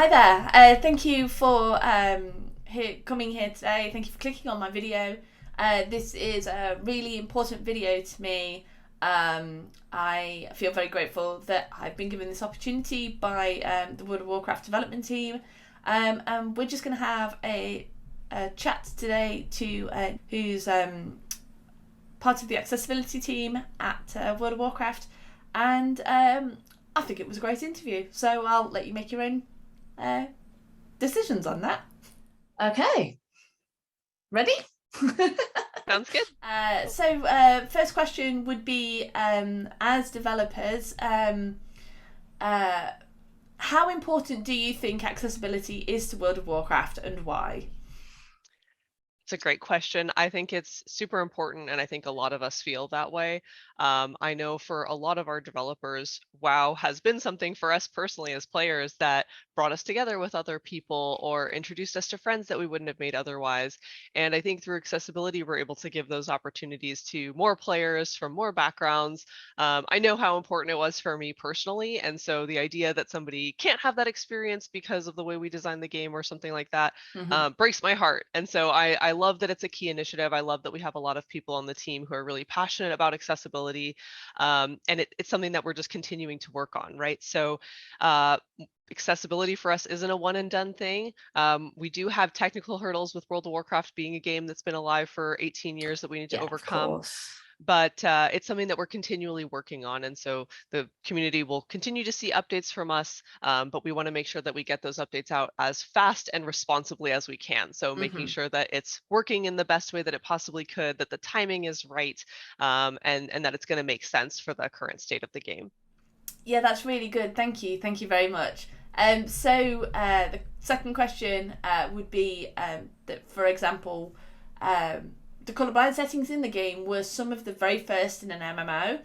Hi there. Thank you for coming here today. Thank you for clicking on my video. This is a really important video to me. I feel very grateful that I've been given this opportunity by the World of Warcraft development team. And we're just going to have a chat today to who's part of the accessibility team at World of Warcraft. And I think it was a great interview. So I'll let you make your own decisions on that. Okay. Ready? Sounds good. First question would be as developers, how important do you think accessibility is to World of Warcraft and why? It's a great question. I think it's super important, and I think a lot of us feel that way. I know for a lot of our developers, WoW has been something for us personally as players that brought us together with other people or introduced us to friends that we wouldn't have made otherwise. And I think through accessibility, we're able to give those opportunities to more players from more backgrounds. I know how important it was for me personally, and so the idea that somebody can't have that experience because of the way we design the game or something like that breaks my heart. And so I love that it's a key initiative. I love that we have a lot of people on the team who are really passionate about accessibility. And it's something that we're just continuing to work on, right? So accessibility for us isn't a one and done thing. We do have technical hurdles with World of Warcraft being a game that's been alive for 18 years that we need to Yeah, of overcome. course. But it's something that we're continually working on. And so the community will continue to see updates from us, but we want to make sure that we get those updates out as fast and responsibly as we can. So making sure that it's working in the best way that it possibly could, that the timing is right, and that it's going to make sense for the current state of the game. Yeah, that's really good. Thank you. Thank you very much. The second question would be that, for example, the colourblind settings in the game were some of the very first in an MMO.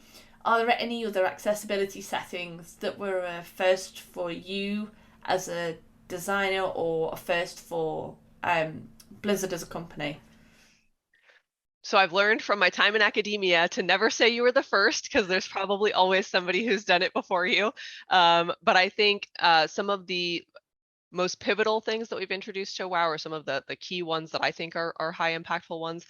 Are there any other accessibility settings that were a first for you as a designer or a first for Blizzard as a company? So I've learned from my time in academia to never say you were the first, because there's probably always somebody who's done it before you. But I think some of the most pivotal things that we've introduced to WoW, or some of the key ones that I think are high impactful ones.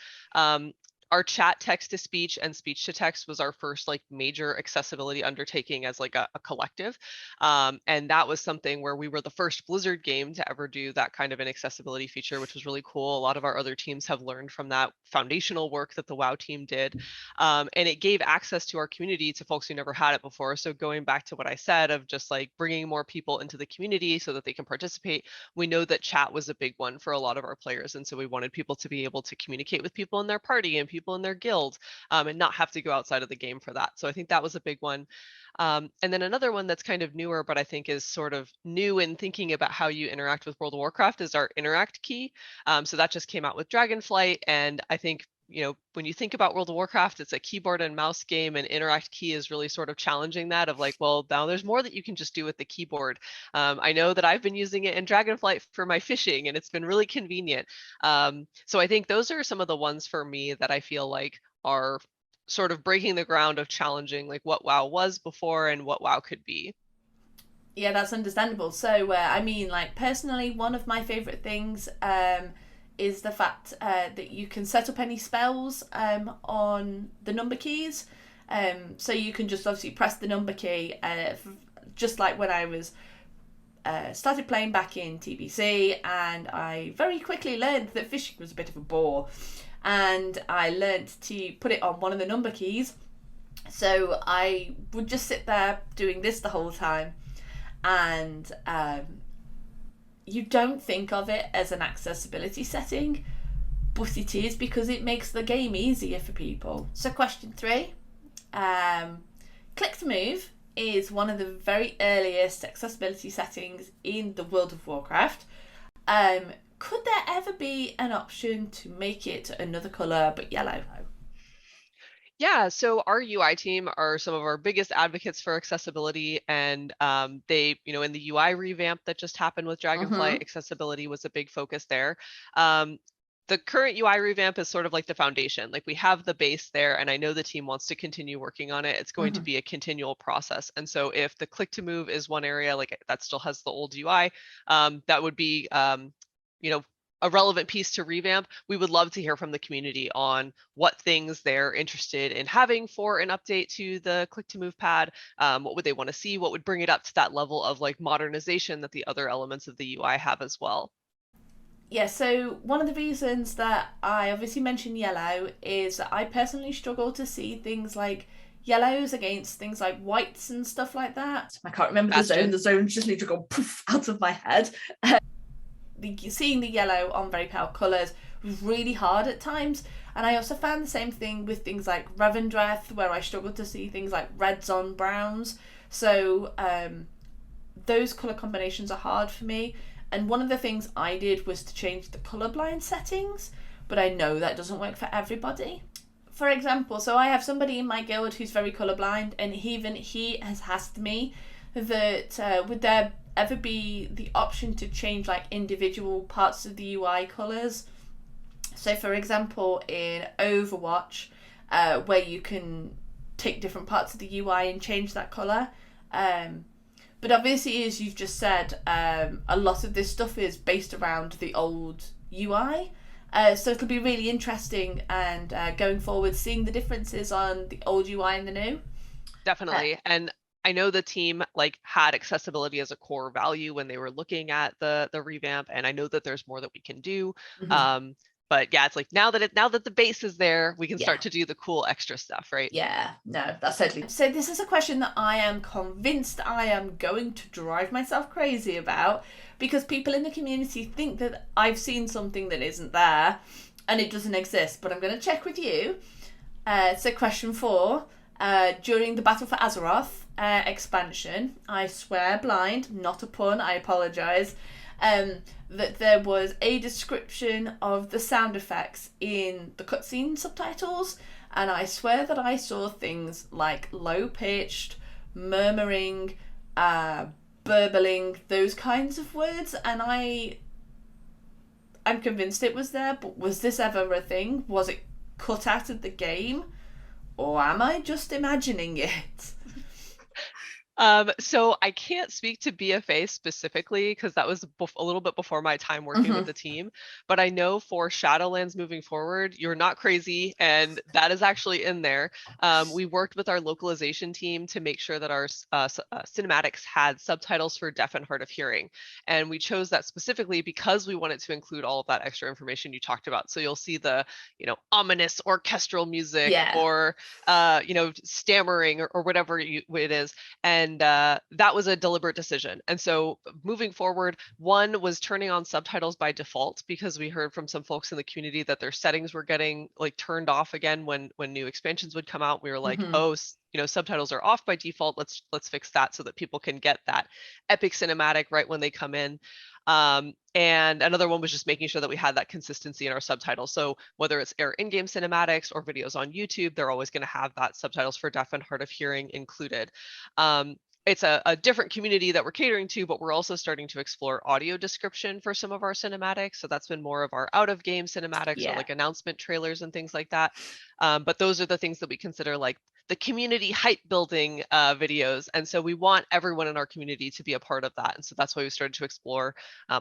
Our chat text to speech and speech to text was our first like major accessibility undertaking as like a collective. And that was something where we were the first Blizzard game to ever do that kind of an accessibility feature, which was really cool. A lot of our other teams have learned from that foundational work that the WoW team did. And it gave access to our community to folks who never had it before. So going back to what I said of just like bringing more people into the community so that they can participate, we know that chat was a big one for a lot of our players. And so we wanted people to be able to communicate with people in their party and people in their guild, and not have to go outside of the game for that. So I think that was a big one. And then another one that's kind of newer, but I think is sort of new in thinking about how you interact with World of Warcraft, is our interact key. So that just came out with Dragonflight. And I think, when you think about World of Warcraft, it's a keyboard and mouse game, and interact key is really sort of challenging that of like, well, now there's more that you can just do with the keyboard. I know that I've been using it in Dragonflight for my fishing, and it's been really convenient. So I think those are some of the ones for me that I feel like are sort of breaking the ground of challenging like what WoW was before and what WoW could be. Yeah, that's understandable. Like personally, one of my favorite things is the fact that you can set up any spells on the number keys. So you can just obviously press the number key, just like when I was started playing back in TBC, and I very quickly learned that fishing was a bit of a bore, and I learned to put it on one of the number keys. So I would just sit there doing this the whole time, and you don't think of it as an accessibility setting, but it is because it makes the game easier for people. So, question three, click to move is one of the very earliest accessibility settings in the World of Warcraft. Could there ever be an option to make it another colour but yellow? Yeah, so our UI team are some of our biggest advocates for accessibility, and they, in the UI revamp that just happened with Dragonflight, Mm-hmm. accessibility was a big focus there. Um, the current UI revamp is sort of like the foundation. Like we have the base there, and I know the team wants to continue working on it. It's going to be a continual process. And so if the click to move is one area, like that still has the old UI, that would be, you know, a relevant piece to revamp. We would love to hear from the community on what things they're interested in having for an update to the click to move pad. What would they want to see? What would bring it up to that level of like modernization that the other elements of the UI have as well? Yeah, so one of the reasons that I obviously mentioned yellow is that I personally struggle to see things like yellows against things like whites and stuff like that. I can't remember the zone. The zones just need to go poof out of my head. Seeing the yellow on very pale colours was really hard at times. And I also found the same thing with things like Revendreth, where I struggled to see things like reds on browns. So those colour combinations are hard for me. And one of the things I did was to change the colourblind settings, but I know that doesn't work for everybody. For example, so I have somebody in my guild who's very colourblind, and even he has asked me that would there ever be the option to change like individual parts of the UI colours. So for example, in Overwatch, where you can take different parts of the UI and change that colour. But obviously, as you've just said, a lot of this stuff is based around the old UI. So it'll be really interesting and going forward, seeing the differences on the old UI and the new. Definitely. And I know the team like had accessibility as a core value when they were looking at the revamp, and I know that there's more that we can do. But yeah, it's like now that the base is there, we can start to do the cool extra stuff, right? Yeah, no, that's totally. So this is a question that I am convinced I am going to drive myself crazy about, because people in the community think that I've seen something that isn't there and it doesn't exist. But I'm going to check with you. So question 4, during the Battle for Azeroth expansion, I swear blind, not a pun, I apologise, that there was a description of the sound effects in the cutscene subtitles, and I swear that I saw things like low-pitched, murmuring, burbling, those kinds of words, and I'm convinced it was there, but was this ever a thing? Was it cut out of the game? Or am I just imagining it? So I can't speak to BFA specifically because that was a little bit before my time working with the team, but I know for Shadowlands moving forward, you're not crazy, and that is actually in there. We worked with our localization team to make sure that our cinematics had subtitles for deaf and hard of hearing, and we chose that specifically because we wanted to include all of that extra information you talked about. So you'll see the, ominous orchestral music, or stammering or whatever it is, and that was a deliberate decision. And so moving forward, one was turning on subtitles by default, because we heard from some folks in the community that their settings were getting like turned off again when new expansions would come out. We were like, subtitles are off by default. Let's fix that so that people can get that epic cinematic right when they come in. And another one was just making sure that we had that consistency in our subtitles. So whether it's our in-game cinematics or videos on YouTube, they're always going to have that subtitles for deaf and hard of hearing included. It's a different community that we're catering to, but we're also starting to explore audio description for some of our cinematics. So that's been more of our out-of-game cinematics or like announcement trailers and things like that. But those are the things that we consider like the community hype building videos. And so we want everyone in our community to be a part of that. And so that's why we started to explore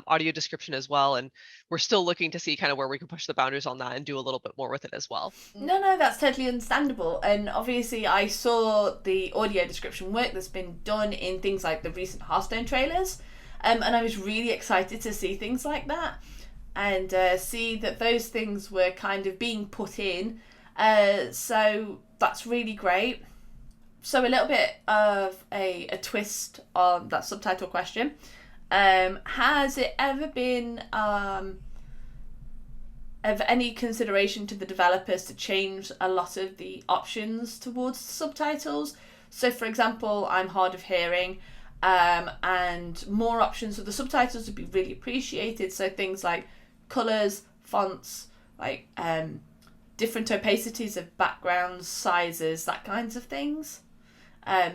audio description as well. And we're still looking to see kind of where we can push the boundaries on that and do a little bit more with it as well. No, that's totally understandable. And obviously I saw the audio description work that's been done in things like the recent Hearthstone trailers. And I was really excited to see things like that and see that those things were kind of being put in. So that's really great. So a little bit of a twist on that subtitle question. Has it ever been of any consideration to the developers to change a lot of the options towards subtitles? So for example, I'm hard of hearing, and more options for the subtitles would be really appreciated. So things like colours, fonts, like different opacities of backgrounds, sizes, that kinds of things.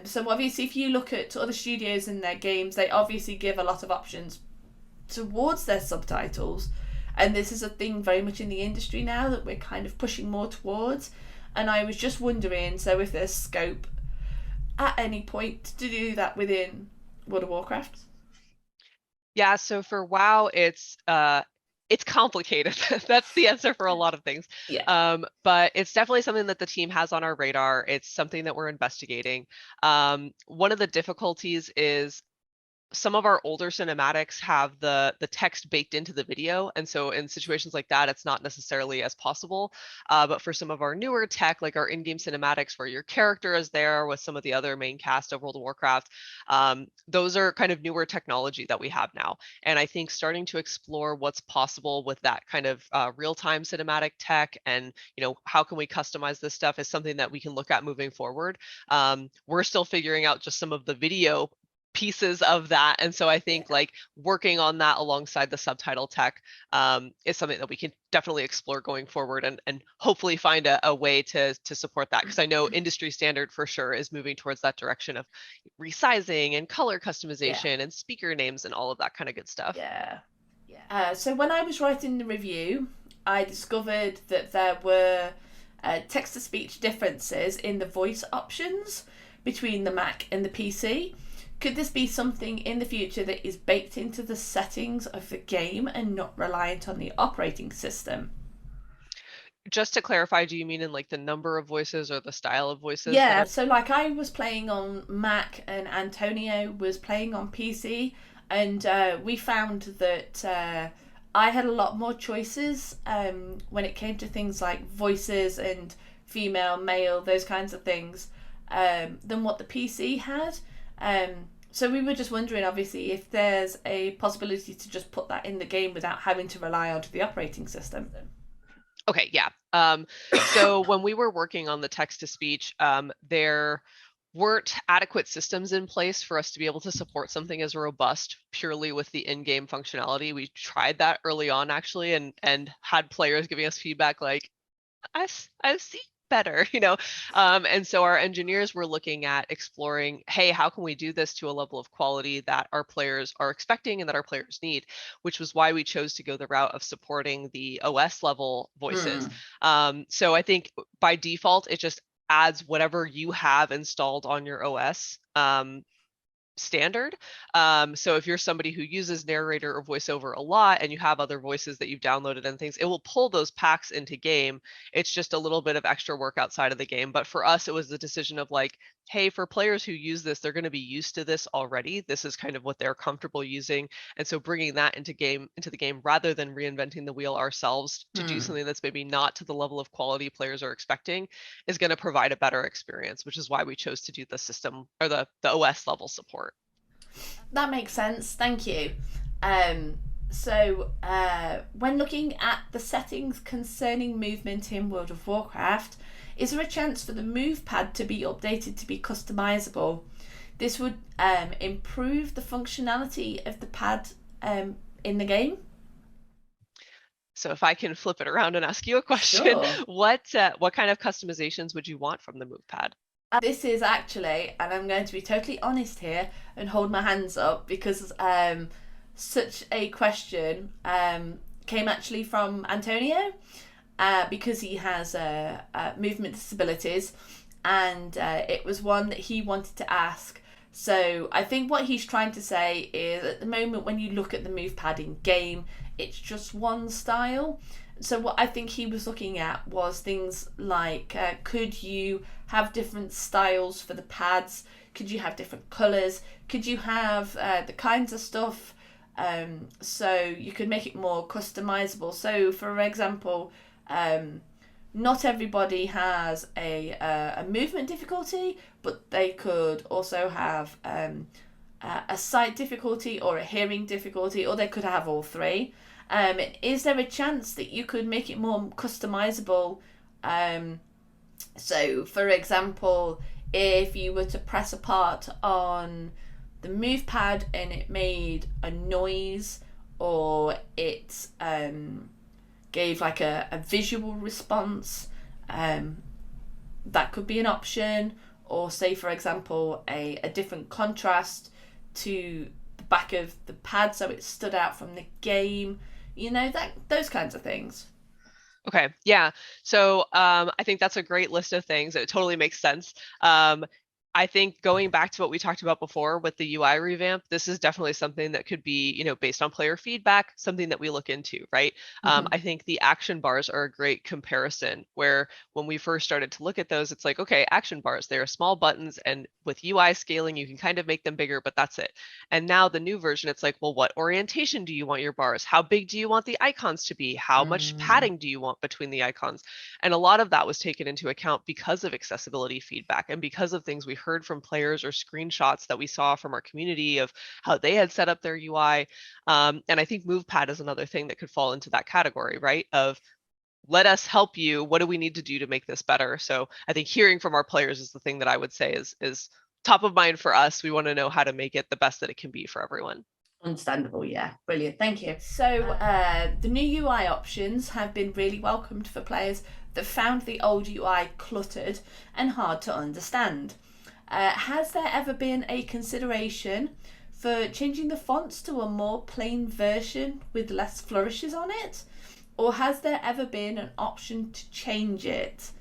So obviously if you look at other studios and their games, they obviously give a lot of options towards their subtitles, And this is a thing very much in the industry now that we're kind of pushing more towards. And I was just wondering, so if there's scope at any point to do that within World of Warcraft? Yeah, so for WoW, it's complicated. That's the answer for a lot of things. Yeah. But it's definitely something that the team has on our radar. It's something that we're investigating. One of the difficulties is some of our older cinematics have the text baked into the video, and so in situations like that, it's not necessarily as possible. But for some of our newer tech, like our in-game cinematics, where your character is there with some of the other main cast of World of Warcraft, those are kind of newer technology that we have now. And I think starting to explore what's possible with that kind of real-time cinematic tech, and how can we customize this stuff, is something that we can look at moving forward. We're still figuring out just some of the video pieces of that, and so I think like working on that alongside the subtitle tech is something that we can definitely explore going forward, and hopefully find a way to support that, because I know industry standard for sure is moving towards that direction of resizing and color customization and speaker names and all of that kind of good stuff. So when I was writing the review, I discovered that there were text-to-speech differences in the voice options between the Mac and the PC. Could this be something in the future that is baked into the settings of the game and not reliant on the operating system? Just to clarify, do you mean in like the number of voices or the style of voices? Yeah, so like I was playing on Mac and Antonio was playing on PC, and we found that I had a lot more choices when it came to things like voices and female, male, those kinds of things, than what the PC had. So we were just wondering, obviously, if there's a possibility to just put that in the game without having to rely on the operating system. Okay, yeah. So when we were working on the text-to-speech, there weren't adequate systems in place for us to be able to support something as robust purely with the in-game functionality. We tried that early on, actually, and had players giving us feedback like, I see better, and so our engineers were looking at exploring, hey, how can we do this to a level of quality that our players are expecting and that our players need, which was why we chose to go the route of supporting the OS level voices. So I think by default it just adds whatever you have installed on your OS standard. So if you're somebody who uses narrator or voiceover a lot and you have other voices that you've downloaded and things, it will pull those packs into game. It's just a little bit of extra work outside of the game. But for us, it was the decision of like, hey, for players who use this, they're going to be used to this already. This is kind of what they're comfortable using. And so bringing that into the game rather than reinventing the wheel ourselves to do something that's maybe not to the level of quality players are expecting is going to provide a better experience, which is why we chose to do the system or the OS level support. That makes sense. Thank you. So when looking at the settings concerning movement in World of Warcraft, is there a chance for the move pad to be updated to be customizable? This would improve the functionality of the pad in the game. So if I can flip it around and ask you a question, Sure. what kind of customizations would you want from the move pad? This is actually, and I'm going to be totally honest here and hold my hands up, because such a question came actually from Antonio, because he has movement disabilities, and it was one that he wanted to ask. So I think what he's trying to say is, at the moment when you look at the move pad in game, it's just one style. So what I think he was looking at was things like, could you have different styles for the pads? Could you have different colours? Could you have the kinds of stuff so you could make it more customizable? So for example, not everybody has a movement difficulty, but they could also have a sight difficulty or a hearing difficulty, or they could have all three. Is there a chance that you could make it more customizable? So, for example, if you were to press a part on the move pad and it made a noise, or it gave like a visual response, that could be an option. Or say, for example, a different contrast to the back of the pad so it stood out from the game. that those kinds of things. Okay, yeah. So I think that's a great list of things. It totally makes sense. I think going back to what we talked about before with the UI revamp, this is definitely something that could be, based on player feedback, something that we look into, right? Hmm. I think the action bars are a great comparison where when we first started to look at those, it's like, okay, action bars, they're small buttons, and with UI scaling, you can kind of make them bigger, but that's it. And now the new version, it's like, well, what orientation do you want your bars? How big do you want the icons to be? How much Mm. padding do you want between the icons? And a lot of that was taken into account because of accessibility feedback and because of things we heard from players or screenshots that we saw from our community of how they had set up their UI. And I think MovePad is another thing that could fall into that category, right? Of let us help you. What do we need to do to make this better? So I think hearing from our players is the thing that I would say is top of mind for us. We want to know how to make it the best that it can be for everyone. Understandable, yeah. Brilliant, thank you. So, the new UI options have been really welcomed for players that found the old UI cluttered and hard to understand. Has there ever been a consideration for changing the fonts to a more plain version with less flourishes on it? Or has there ever been an option to change it?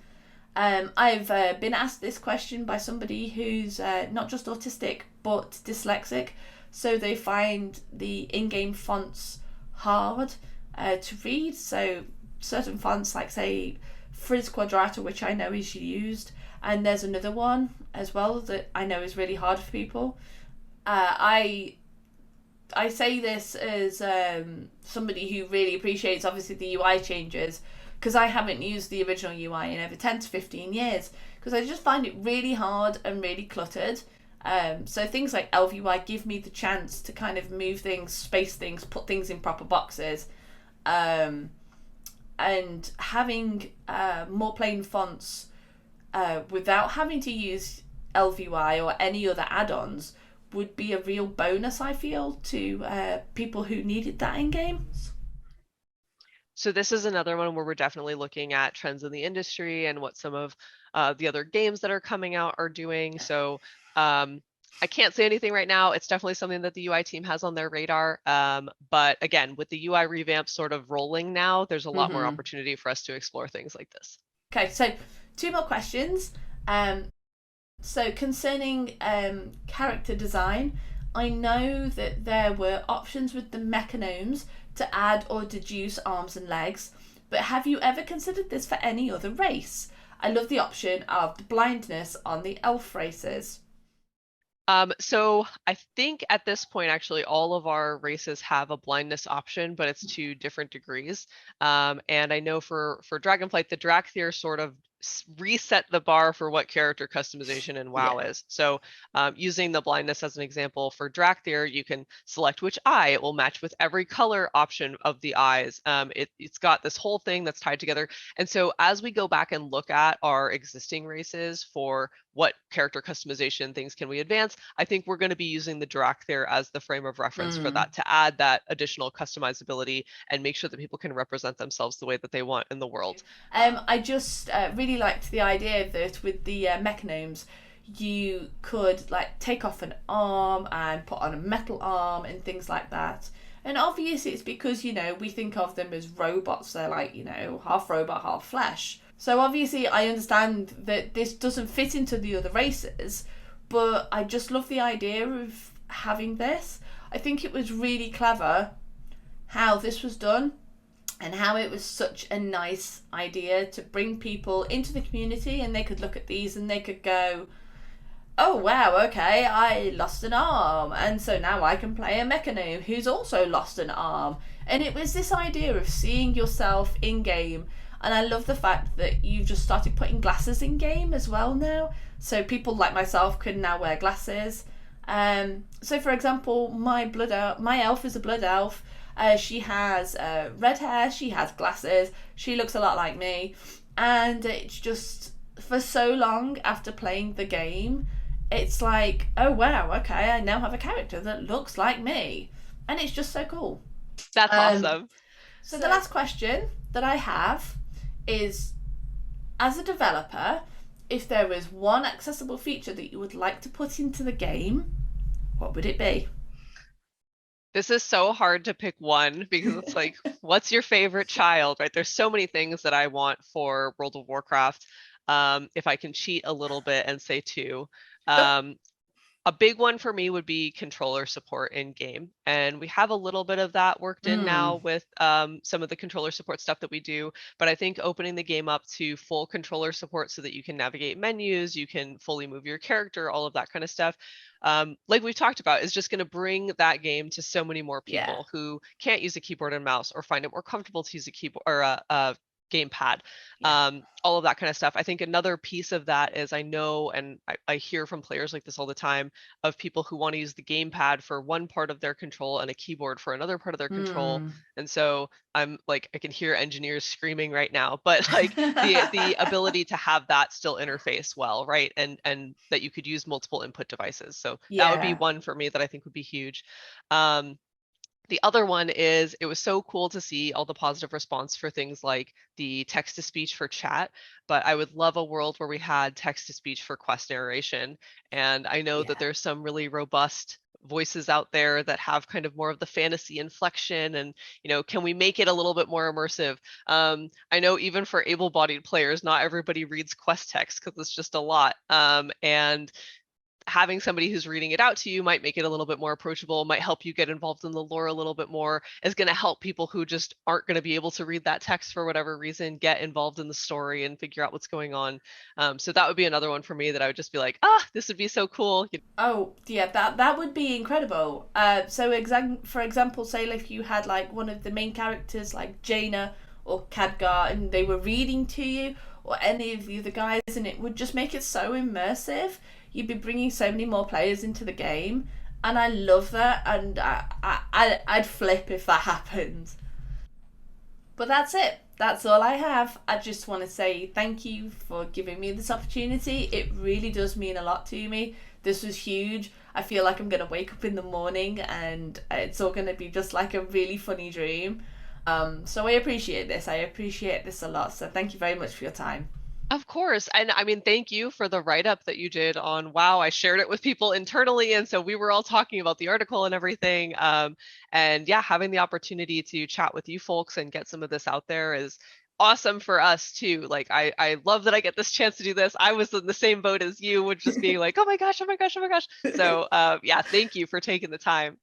I've been asked this question by somebody who's not just autistic but dyslexic, so they find the in-game fonts hard to read. So certain fonts, like say Frizz Quadrata, which I know is used, and there's another one as well that I know is really hard for people. I say this as somebody who really appreciates obviously the UI changes, because I haven't used the original UI in over 10 to 15 years, because I just find it really hard and really cluttered. So things like LVUI give me the chance to kind of move things, space things, put things in proper boxes. Um, and having more plain fonts without having to use LVUI or any other add-ons would be a real bonus, I feel, to people who needed that in game. So this is another one where we're definitely looking at trends in the industry and what some of the other games that are coming out are doing. So I can't say anything right now. It's definitely something that the UI team has on their radar. But again, with the UI revamp sort of rolling now, there's a lot more Mm-hmm. opportunity for us to explore things like this. Okay, so two more questions. Um, so concerning character design, I know that there were options with the mechanomes to add or deduce arms and legs, but have you ever considered this for any other race? I love the option of the blindness on the elf races. So I think at this point, actually, all of our races have a blindness option, but it's to different degrees. And I know for Dragonflight, the Drakthir sort of reset the bar for what character customization in WoW Yeah. is. So using the blindness as an example, for Drakthir, you can select which eye. It will match with every color option of the eyes. It's got this whole thing that's tied together. And so as we go back and look at our existing races for what character customization things can we advance, I think we're going to be using the Drakthir as the frame of reference for Mm. that to add that additional customizability and make sure that people can represent themselves the way that they want in the world. I just really liked the idea that with the mechanomes, you could like take off an arm and put on a metal arm and things like that. And obviously, it's because we think of them as robots. They're like half robot, half flesh. So obviously, I understand that this doesn't fit into the other races, but I just love the idea of having this. I think it was really clever how this was done, and how it was such a nice idea to bring people into the community, and they could look at these and they could go, oh wow, okay, I lost an arm, and so now I can play a mechanome who's also lost an arm. And it was this idea of seeing yourself in game, and I love the fact that you've just started putting glasses in game as well now, so people like myself can now wear glasses. So for example, my elf is a blood elf. She has red hair, she has glasses, she looks a lot like me, and it's just for so long after playing the game, it's like, oh wow, okay, I now have a character that looks like me, and it's just so cool. That's Um, awesome. so the last question that I have is, as a developer, if there was one accessible feature that you would like to put into the game, what would it be? This is so hard to pick one because it's like, what's your favorite child, right? There's so many things that I want for World of Warcraft. If I can cheat a little bit and say two, um, a big one for me would be controller support in game. And we have a little bit of that worked in Mm, now with some of the controller support stuff that we do. But I think opening the game up to full controller support so that you can navigate menus, you can fully move your character, all of that kind of stuff, like we've talked about, is just going to bring that game to so many more yeah, people who can't use a keyboard and mouse or find it more comfortable to use a keyboard or a gamepad, yeah. all of that kind of stuff. I think another piece of that is I know, and I hear from players like this all the time, of people who want to use the gamepad for one part of their control and a keyboard for another part of their control. Mm. And so I'm like, I can hear engineers screaming right now, but like the ability to have that still interface well, right? And that you could use multiple input devices. So that would be Yeah. one for me that I think would be huge. Um, the other one is it was so cool to see all the positive response for things like the text to speech for chat, but I would love a world where we had text to speech for quest narration. And I know that Yeah. there's some really robust voices out there that have kind of more of the fantasy inflection and, can we make it a little bit more immersive? I know even for able-bodied players, not everybody reads quest text because it's just a lot. And having somebody who's reading it out to you might make it a little bit more approachable, might help you get involved in the lore a little bit more, is going to help people who just aren't going to be able to read that text for whatever reason get involved in the story and figure out what's going on. So that would be another one for me that I would just be like, this would be so cool. Oh, yeah, that would be incredible. So for example, say if you had like one of the main characters like Jaina or Khadgar, and they were reading to you, or any of the other guys, and it would just make it so immersive. You'd be bringing so many more players into the game, and I love that. And I'd flip if that happened. But that's it. That's all I have. I just want to say thank you for giving me this opportunity. It really does mean a lot to me. This was huge. I feel like I'm going to wake up in the morning and it's all going to be just like a really funny dream. So I appreciate this. I appreciate this a lot. So thank you very much for your time. Of course. And I mean, thank you for the write-up that you did on WoW. I shared it with people internally. And so we were all talking about the article and everything. And yeah, having the opportunity to chat with you folks and get some of this out there is awesome for us too. Like I love that I get this chance to do this. I was in the same boat as you, which just being like, oh my gosh, oh my gosh, oh my gosh. So yeah, thank you for taking the time.